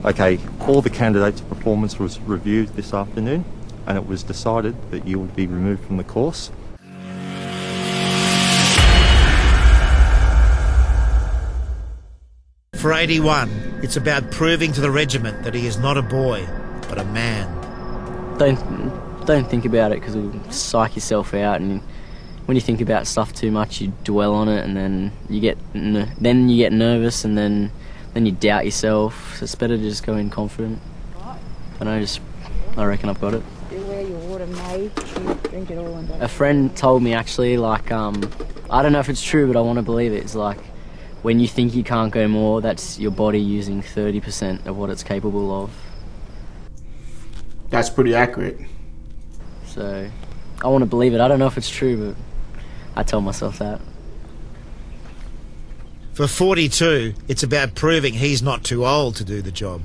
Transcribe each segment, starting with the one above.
Okay, all the candidates' performance was reviewed this afternoon and it was decided that you would be removed from the course. For 81, it's about proving to the regiment that he is not a boy, but a man. Don't think about it, because it'll psych yourself out, and when you think about stuff too much, you dwell on it, and then you get nervous, and then you doubt yourself. So it's better to just go in confident. I reckon I've got it. Do wear your water, mate. You drink it all and A friend told me actually, like, I don't know if it's true, but I want to believe it. It's like, when you think you can't go more, that's your body using 30% of what it's capable of. That's pretty accurate. So, I want to believe it. I don't know if it's true, but I tell myself that. For 42, it's about proving he's not too old to do the job.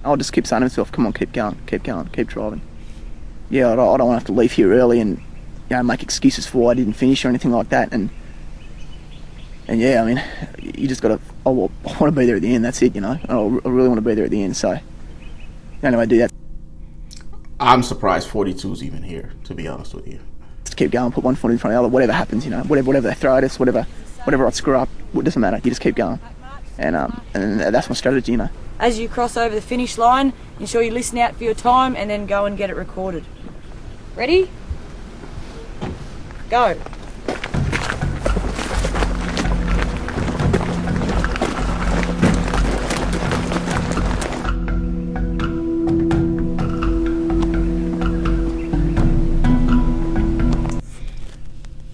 I'll just keep saying to myself, come on, keep going, keep driving. Yeah, I don't want to have to leave here early and make excuses for why I didn't finish or anything like that. And yeah, I mean, you just got to, I want to be there at the end, that's it, I really want to be there at the end, so the only way to do that. I'm surprised 42's even here, to be honest with you. Just keep going, put one foot in front of the other, whatever happens, whatever they throw at us, whatever I screw up, it doesn't matter, you just keep going. And that's my strategy, As you cross over the finish line, ensure you listen out for your time and then go and get it recorded. Ready? Go.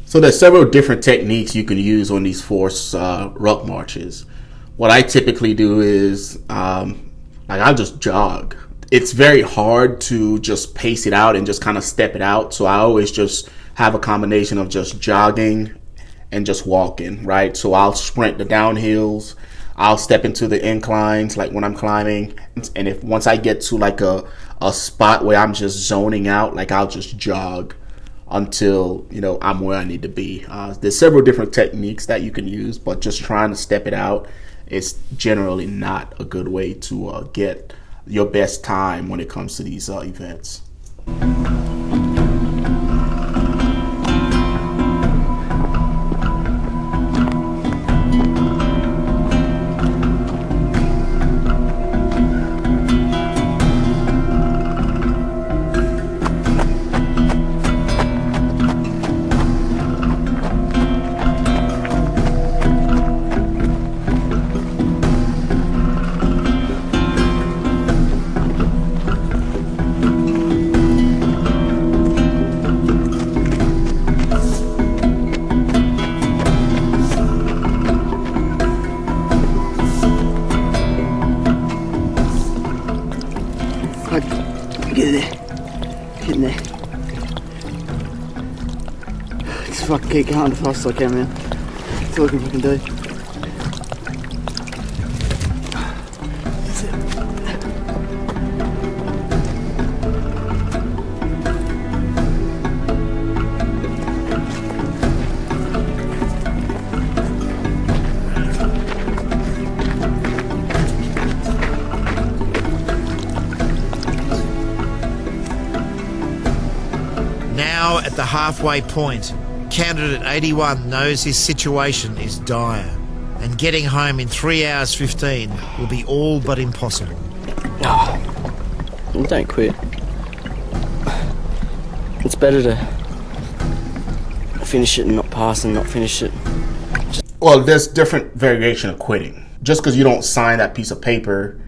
So there's several different techniques you can use on these forced ruck marches. What I typically do is, I'll just jog. It's very hard to just pace it out and just kind of step it out. So I always just have a combination of just jogging and just walking, right? So I'll sprint the downhills. I'll step into the inclines, like when I'm climbing. And if once I get to like a spot where I'm just zoning out, like I'll just jog until I'm where I need to be. There's several different techniques that you can use, but just trying to step it out is generally not a good way to get your best time when it comes to these events. Getting there. Just fucking keep going as fast as I can, man. That's all I can fucking do. That's it. Now at the halfway point, candidate 81 knows his situation is dire, and getting home in 3 hours 15 will be all but impossible. Don't quit. It's better to finish it and not pass and not finish it. Well, there's different variation of quitting. Just because you don't sign that piece of paper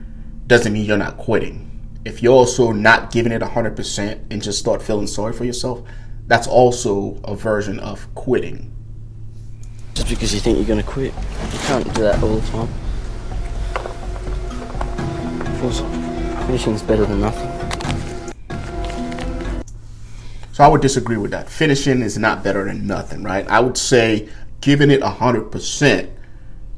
doesn't mean you're not quitting. If you're also not giving it 100% and just start feeling sorry for yourself, that's also a version of quitting. Just because you think you're going to quit, you can't do that all the time. Finishing's better than nothing. So I would disagree with that. Finishing is not better than nothing, right? I would say giving it 100%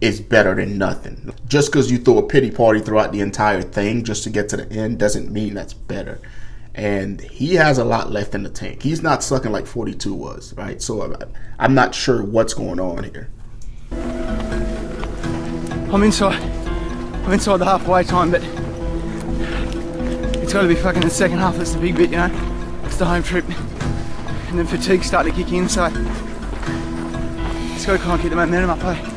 is better than nothing. Just because you throw a pity party throughout the entire thing just to get to the end doesn't mean that's better. And he has a lot left in the tank. He's not sucking like 42 was, right? So I'm not sure what's going on here. I'm inside the halfway time, but got to be fucking the second half that's the big bit, you know. It's the home trip. And then fatigue's starting to kick in, so just got to kind of keep the momentum up, eh?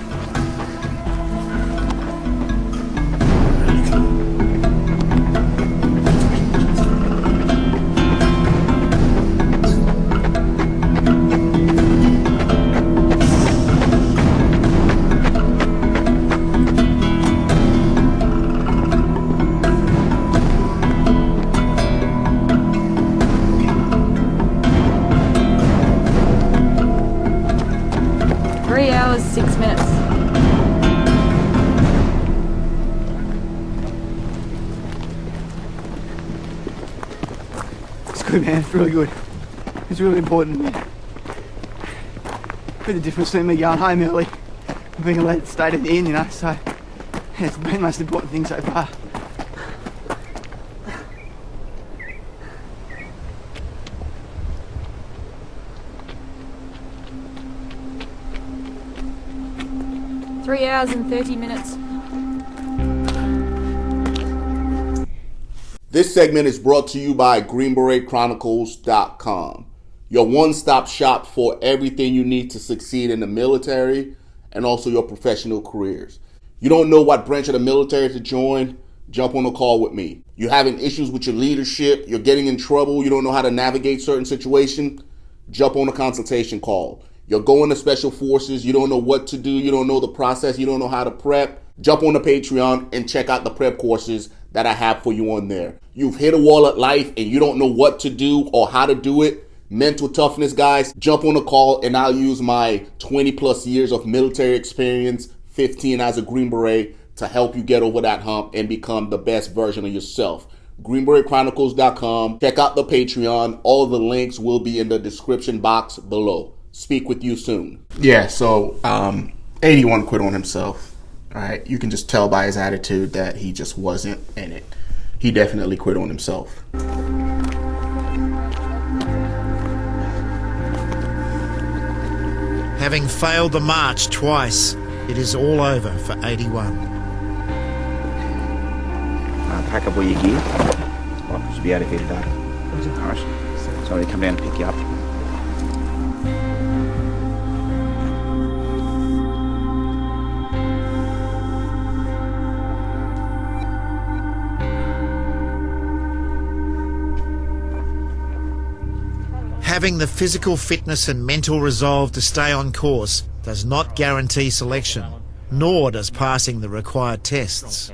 Good, man, it's really good. It's really important. Bit the difference between me going home early and being allowed to stay at the inn, you know, so yeah, it's been the most important thing so far. Three hours and 30 minutes. This segment is brought to you by GreenBeretChronicles.com, your one-stop shop for everything you need to succeed in the military and also your professional careers. You don't know what branch of the military to join? Jump on a call with me. You're having issues with your leadership, you're getting in trouble, you don't know how to navigate certain situations? Jump on a consultation call. You're going to special forces, you don't know what to do, you don't know the process, you don't know how to prep? Jump on the Patreon and check out the prep courses that I have for you on there. You've hit a wall at life and you don't know what to do or how to do it. Mental toughness, guys. Jump on a call and I'll use my 20 plus years of military experience, 15 as a Green Beret, to help you get over that hump and become the best version of yourself. GreenBeretChronicles.com. Check out the Patreon. All the links will be in the description box below. Speak with you soon. Yeah, so 81 quit on himself. All right, you can just tell by his attitude that he just wasn't in it. He definitely quit on himself. Having failed the march twice, it is all over for 81. Pack up all your gear. I should be out of here today. Alright. So I'll come down and pick you up. Having the physical fitness and mental resolve to stay on course does not guarantee selection, nor does passing the required tests.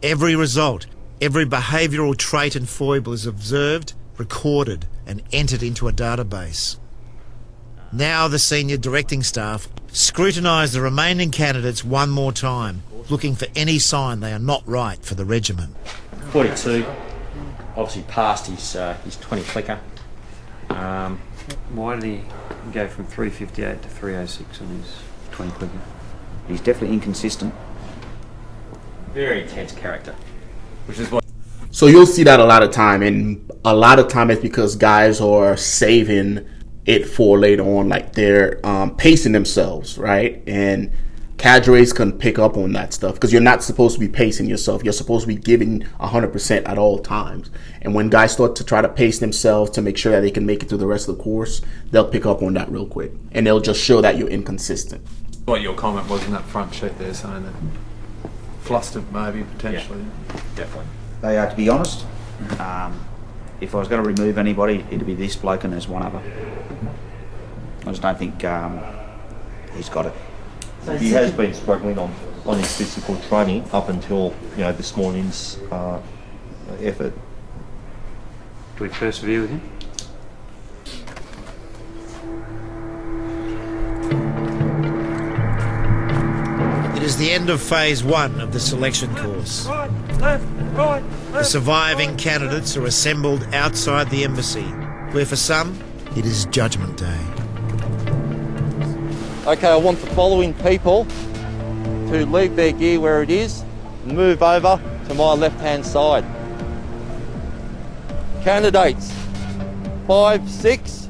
Every result, every behavioural trait and foible is observed, recorded and entered into a database. Now the senior directing staff scrutinise the remaining candidates one more time, looking for any sign they are not right for the regiment. 42, obviously passed his 20 clicker. Why did he go from 358 to 306 on his 20 clicker? He's definitely inconsistent. Very intense character, which is what. So you'll see that a lot of time, and a lot of time it's because guys are saving it for later on, like they're pacing themselves, right? And cadres can pick up on that stuff because you're not supposed to be pacing yourself. You're supposed to be giving 100% at all times. And when guys start to try to pace themselves to make sure that they can make it through the rest of the course, they'll pick up on that real quick, and they'll just show that you're inconsistent. What your comment was in that front sheet there, saying that flustered maybe potentially. Yeah, definitely. To be honest, if I was going to remove anybody, it'd be this bloke and there's one other. I just don't think he's got it. He has been struggling on his physical training up until this morning's effort. Do we persevere with him? It is the end of phase 1 of the selection course. The surviving candidates are assembled outside the embassy, where for some, it is Judgment Day. Okay, I want the following people to leave their gear where it is and move over to my left-hand side. Candidates 5, 6,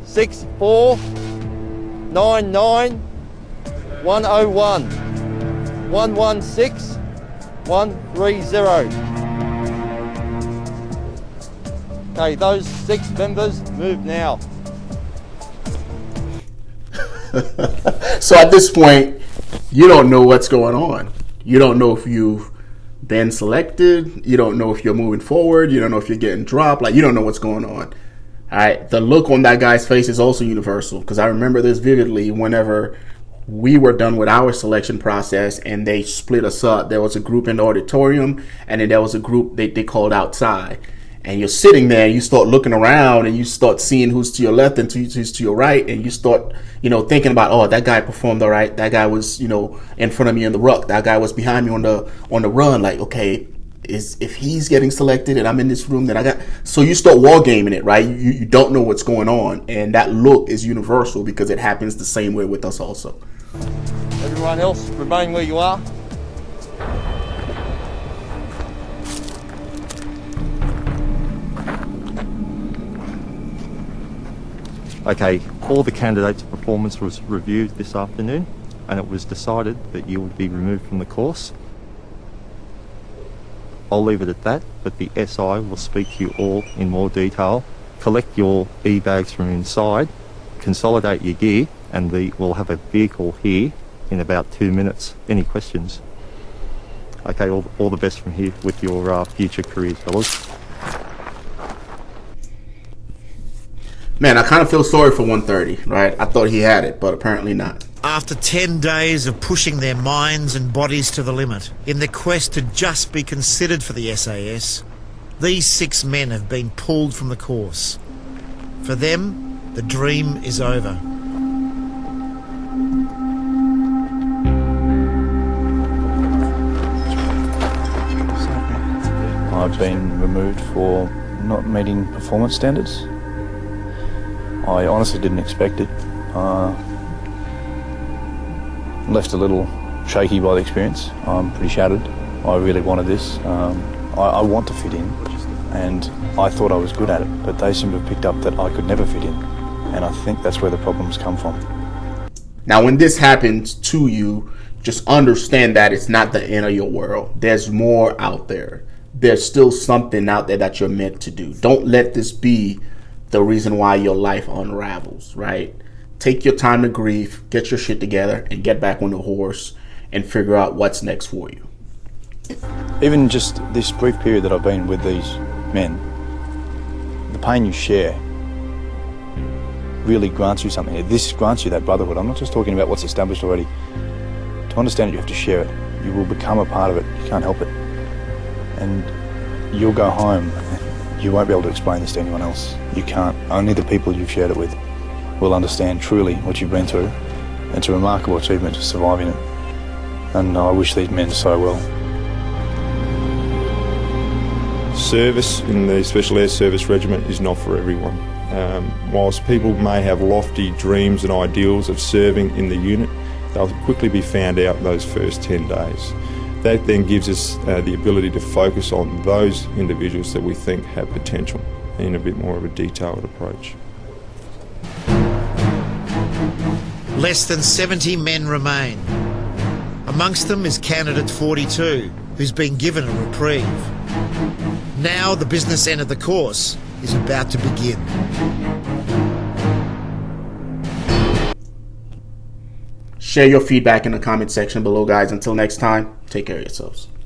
6, 4, 9, 9, 101, 116, 130. Okay, those 6 members, move now. So at this point, you don't know what's going on. You don't know if you've been selected. You don't know if you're moving forward. You don't know if you're getting dropped. Like, you don't know what's going on. All right. The look on that guy's face is also universal, because I remember this vividly. Whenever we were done with our selection process and they split us up, there was a group in the auditorium, and then there was a group they called outside. And you're sitting there, and you start looking around, and you start seeing who's to your left and who's to your right, and you start, thinking about, oh, that guy performed all right. That guy was, in front of me in the ruck. That guy was behind me on the run. Like, okay, if he's getting selected and I'm in this room, then I got. So you start wargaming it, right? You don't know what's going on, and that look is universal because it happens the same way with us also. Everyone else, remain where you are. Okay, all the candidates' performance was reviewed this afternoon, and it was decided that you would be removed from the course. I'll leave it at that, but the SI will speak to you all in more detail, collect your e-bags from inside, consolidate your gear, and we'll have a vehicle here in about 2 minutes. Any questions? Okay, all the best from here with your future careers, fellas. Man, I kind of feel sorry for 130, right? I thought he had it, but apparently not. After 10 days of pushing their minds and bodies to the limit in the quest to just be considered for the SAS, these 6 men have been pulled from the course. For them, the dream is over. I've been removed for not meeting performance standards. I honestly didn't expect it. Left a little shaky by the experience. I'm pretty shattered. I really wanted this. I want to fit in, and I thought I was good at it, but they seem to have picked up that I could never fit in, and I think that's where the problems come from. Now, when this happens to you, just understand that it's not the end of your world. There's more out there. There's still something out there that you're meant to do. Don't let this be the reason why your life unravels, right? Take your time to grieve, get your shit together, and get back on the horse and figure out what's next for you. Even just this brief period that I've been with these men, the pain you share really grants you something. This grants you that brotherhood. I'm not just talking about what's established already. To understand it, you have to share it. You will become a part of it. You can't help it. And you'll go home. You won't be able to explain this to anyone else. You can't. Only the people you've shared it with will understand truly what you've been through. It's a remarkable achievement to survive in it. And I wish these men so well. Service in the Special Air Service Regiment is not for everyone. Whilst people may have lofty dreams and ideals of serving in the unit, they'll quickly be found out those first 10 days. That then gives us the ability to focus on those individuals that we think have potential in a bit more of a detailed approach. Less than 70 men remain. Amongst them is candidate 42, who's been given a reprieve. Now the business end of the course is about to begin. Share your feedback in the comment section below, guys. Until next time, take care of yourselves.